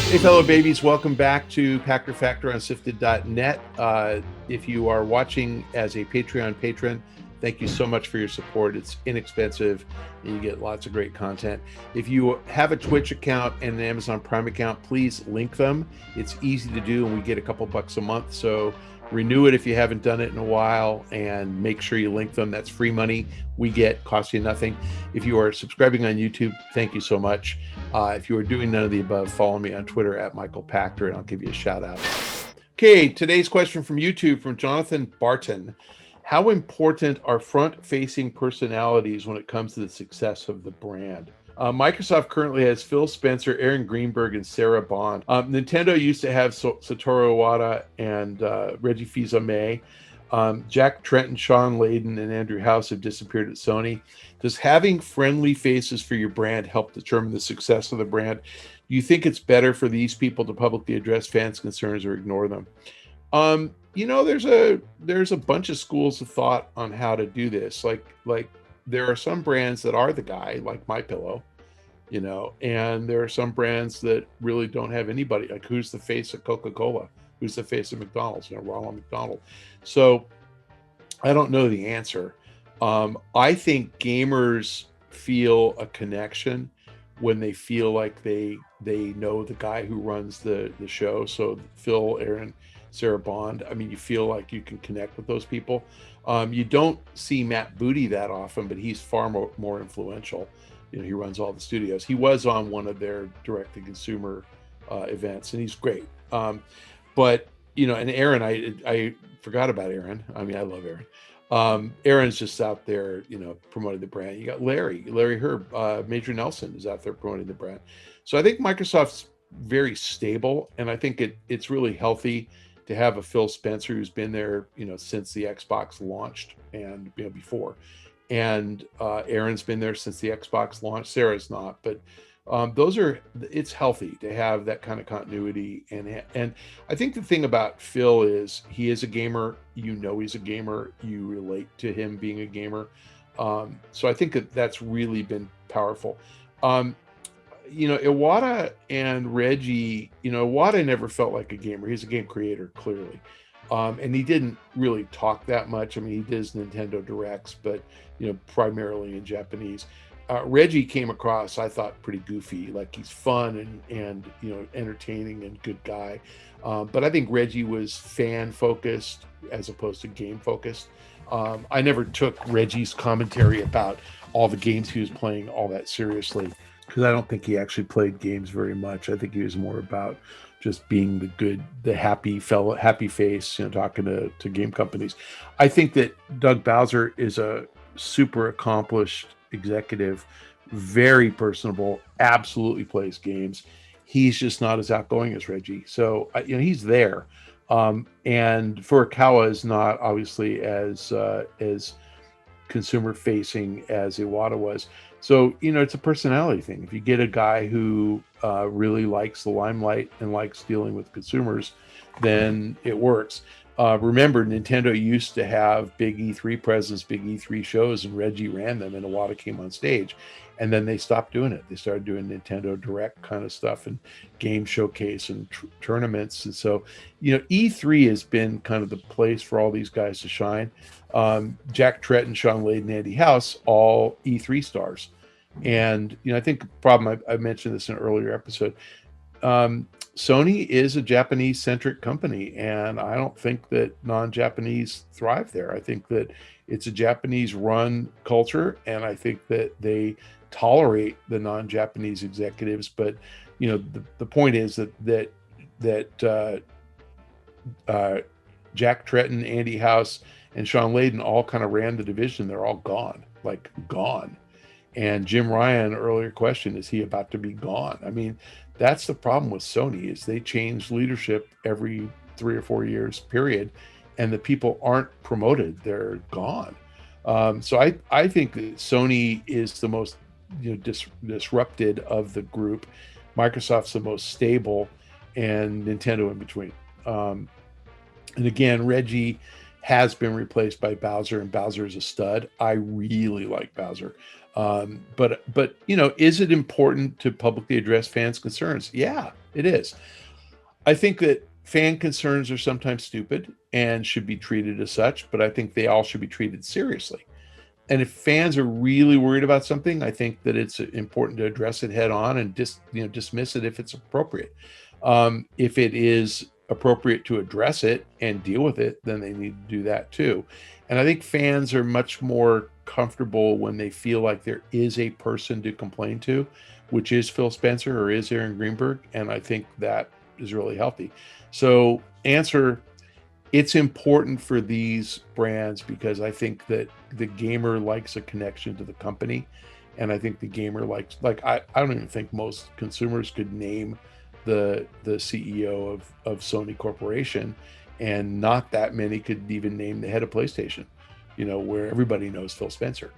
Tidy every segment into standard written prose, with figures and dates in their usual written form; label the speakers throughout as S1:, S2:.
S1: Hey, fellow babies, welcome back to Pachter Factor on SIFTD.net. If you are watching as a Patreon patron, thank you so much for your support. It's inexpensive and you get lots of great content. If you have a Twitch account and an Amazon Prime account, please link them. It's easy to do and we get a couple bucks a month. So renew it if you haven't done it in a while and make sure you link them. That's free money we get, costs you nothing. If you are subscribing on YouTube, thank you so much. If you are doing none of the above, follow me on Twitter at Michael Pachter and I'll give you a shout out. Okay, today's question from YouTube from Jonathan Barton. How important are front-facing personalities when it comes to the success of the brand? Microsoft currently has Phil Spencer, Aaron Greenberg, and Sarah Bond. Nintendo used to have Satoru Iwata and Reggie Fils-Aime. Jack Tretton, Shawn Layden, and Andrew House have disappeared at Sony. Does having friendly faces for your brand help determine the success of the brand? Do you think it's better for these people to publicly address fans' concerns or ignore them? There's a bunch of schools of thought on how to do this. Like there are some brands that are the guy, like MyPillow, and there are some brands that really don't have anybody. Like who's the face of Coca-Cola? Who's the face of McDonald's? Ronald McDonald. So I don't know the answer. I think gamers feel a connection when they feel like they know the guy who runs the show. So Phil, Aaron, Sarah Bond. I mean, you feel like you can connect with those people. You don't see Matt Booty that often, but he's far more influential. He runs all the studios. He was on one of their direct-to-consumer events, and he's great. But and Aaron, I forgot about Aaron. I mean, I love Aaron. Aaron's just out there, promoting the brand. You got Larry Herb, Major Nelson is out there promoting the brand. So I think Microsoft's very stable, and I think it's really healthy to have a Phil Spencer who's been there, since the Xbox launched and before, and Aaron's been there since the Xbox launched. Sarah's not, but it's healthy to have that kind of continuity. And I think the thing about Phil is he is a gamer. He's a gamer. You relate to him being a gamer. So I think that's really been powerful. Iwata and Reggie, Iwata never felt like a gamer. He's a game creator, clearly. And he didn't really talk that much. I mean, he does Nintendo Directs, but, primarily in Japanese. Reggie came across, I thought, pretty goofy. Like he's fun and entertaining and good guy. But I think Reggie was fan focused as opposed to game focused. I never took Reggie's commentary about all the games he was playing all that seriously, because I don't think he actually played games very much. I think he was more about just being the happy face, talking to game companies. I think that Doug Bowser is a super accomplished executive, very personable, absolutely plays games. He's just not as outgoing as Reggie. So, he's there. And Furukawa is not obviously as consumer facing as Iwata was. So, it's a personality thing. If you get a guy who really likes the limelight and likes dealing with consumers, then it works. Remember, Nintendo used to have big E3 presence, big E3 shows, and Reggie ran them, and Iwata came on stage. And then they stopped doing it. They started doing Nintendo Direct kind of stuff and game showcase and tournaments. And so, E3 has been kind of the place for all these guys to shine. Jack Tretton, Shawn Layden, Andy House, all E3 stars. And, I think the problem, I mentioned this in an earlier episode, Sony is a Japanese-centric company, and I don't think that non-Japanese thrive there. I think that it's a Japanese-run culture, and I think that they tolerate the non-Japanese executives. But the point is that Jack Tretton, Andy House, and Shawn Layden all kind of ran the division. They're all gone. And Jim Ryan, earlier question, is he about to be gone? I mean, that's the problem with Sony, is they change leadership every 3 or 4 years period, and the people aren't promoted. They're gone. So I think that Sony is the most disrupted of the group. Microsoft's the most stable, and Nintendo in between. And again, Reggie has been replaced by Bowser, and Bowser is a stud. I really like Bowser. But is it important to publicly address fans' concerns? Yeah, It is. I think that fan concerns are sometimes stupid and should be treated as such, but I think they all should be treated seriously. And if fans are really worried about something, I think that it's important to address it head on and dismiss it if it's appropriate. If it is appropriate to address it and deal with it, then they need to do that too. And I think fans are much more comfortable when they feel like there is a person to complain to, which is Phil Spencer or is Aaron Greenberg. And I think that is really healthy. So answer, it's important for these brands because I think that the gamer likes a connection to the company. And I think the gamer likes, I don't even think most consumers could name the CEO of Sony Corporation, and not that many could even name the head of PlayStation, where everybody knows Phil Spencer.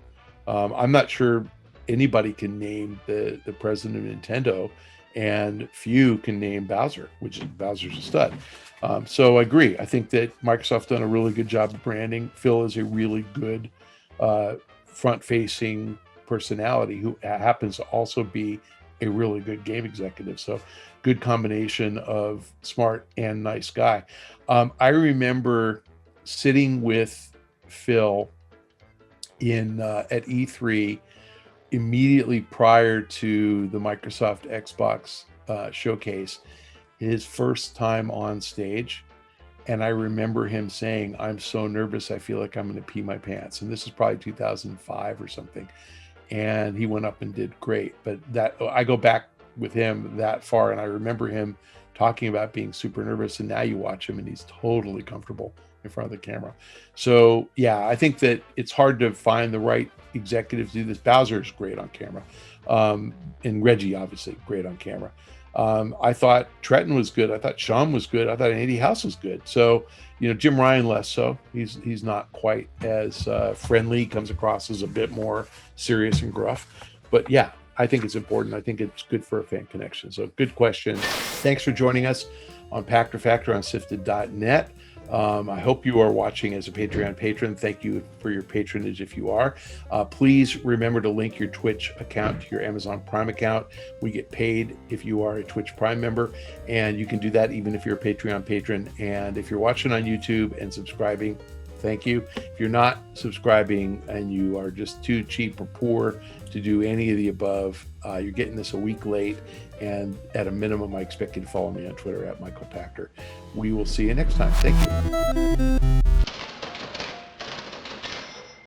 S1: I'm not sure anybody can name the president of Nintendo, and few can name Bowser, Bowser's a stud. So I agree. I think that Microsoft's done a really good job of branding. Phil is a really good front-facing personality who happens to also be a really good game executive. So good combination of smart and nice guy. I remember sitting with Phil at E3 immediately prior to the Microsoft Xbox showcase, his first time on stage. And I remember him saying, "I'm so nervous, I feel like I'm going to pee my pants." And this is probably 2005 or something. And he went up and did great. But I go back with him that far, and I remember him talking about being super nervous. And now you watch him and he's totally comfortable in front of the camera. So yeah, I think that it's hard to find the right executives to do this. Bowser's great on camera. And Reggie, obviously, great on camera. I thought Tretton was good. I thought Shawn was good. I thought Andy House was good. So, Jim Ryan less so. He's not quite as friendly. He comes across as a bit more serious and gruff. But yeah, I think it's important. I think it's good for a fan connection. So good question. Thanks for joining us on Pachter Factor on SIFTD.net. I hope you are watching as a Patreon patron. Thank you for your patronage if you are. Please remember to link your Twitch account to your Amazon Prime account. We get paid if you are a Twitch Prime member, and you can do that even if you're a Patreon patron. And if you're watching on YouTube and subscribing, thank you. If you're not subscribing and you are just too cheap or poor to do any of the above, you're getting this a week late. And at a minimum, I expect you to follow me on Twitter at Michael Pachter. We will see you next time. Thank you.